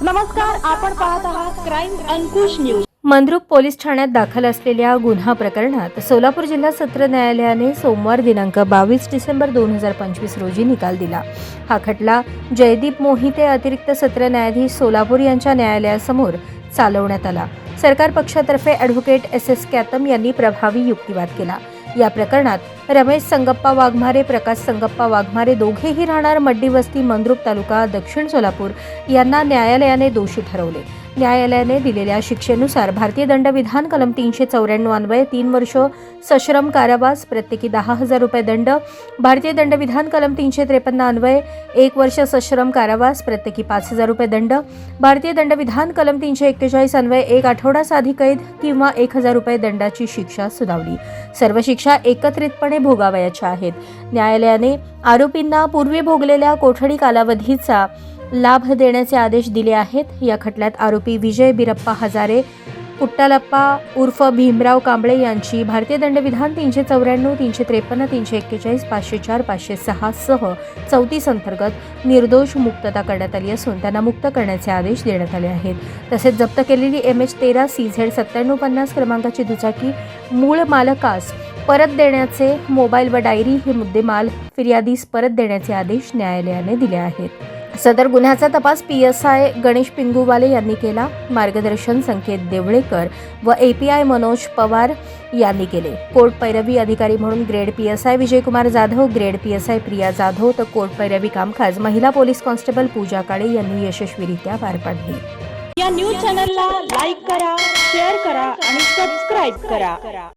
नमस्कार, आपण पाहत आहात क्राईम अंकुश न्यूज। मंद्रुप पोलीस ठाण्यात दाखल असलेल्या गुन्हा प्रकरणात सोलापूर जिल्हा सत्र न्यायालयाने सोमवार दिनांक 22 डिसेंबर 2025 रोजी निकाल दिला। हा खटला जयदीप मोहिते अतिरिक्त सत्र न्यायाधीश सोलापूर यांच्या न्यायालयासमोर चालवण्यात आला। सरकार पक्षातर्फे ॲडव्होकेट SS कॅतम यांनी प्रभावी युक्तिवाद केला। या प्रकरणात रमेश संगप्पा वाघमारे, प्रकाश संगप्पा वाघमारे दोघेही राहणार मड्डी वस्ती, मंद्रुप तालुका, दक्षिण सोलापूर यांना न्यायालयाने दोषी ठरवले। न्यायालयाने दिलेल्या शिक्षेनुसार भारतीय दंडविधान कलम 394 अन्वये 3 वर्ष सश्रम कारावास, प्रत्येकी 10,000 रुपये दंड, भारतीय दंडविधान कलम 353 अन्वये 1 वर्ष सश्रम कारावास, प्रत्येकी 5,000 रुपये दंड, भारतीय दंडविधान कलम 341 अन्वये 1 आठवडा साधी कैद किंवा 1,000 रुपये दंडाची शिक्षा सुनावली। सर्व शिक्षा एकत्रितपणे भोगावयाच्या आहेत। न्यायालयाने आरोपींना पूर्वी भोगलेल्या कोठडी कालावधीचा लाभ देण्याचे आदेश दिले आहेत। या खटल्यात आरोपी विजय बिरप्पा हजारे, कुट्टालप्पा उर्फ भीमराव कांबळे यांची भारतीय दंडविधान 394, 353, 341, 504, 506 सह 34 अंतर्गत निर्दोष मुक्तता करण्यात आली असून त्यांना मुक्त करण्याचे आदेश देण्यात आले आहेत। तसेच जप्त केलेली MH13 CZ 9750 क्रमांकाची दुचाकी मूळ मालकास परत देण्याचे, मोबाईल व डायरी हे मुद्देमाल फिर्यादीस परत देण्याचे आदेश न्यायालयाने दिले आहेत। सदर गुन्ह्याचा तपास PSI गणेश पिंगुवाले यांनी केला। मार्गदर्शन संकेत देवळेकर व API मनोज पवार यांनी केले। कोर्ट पैरवी अधिकारी म्हणून grade PSI Vijaykumar Jadhav, grade PSI Priya Jadhav तर कोर्ट पैरवी कामकाज महिला पोलीस कॉन्स्टेबल पूजा काळे यांनी यशस्वीरित्या पार पाडली। या न्यूज चॅनलला लाईक करा, शेअर करा आणि सबस्क्राइब करा।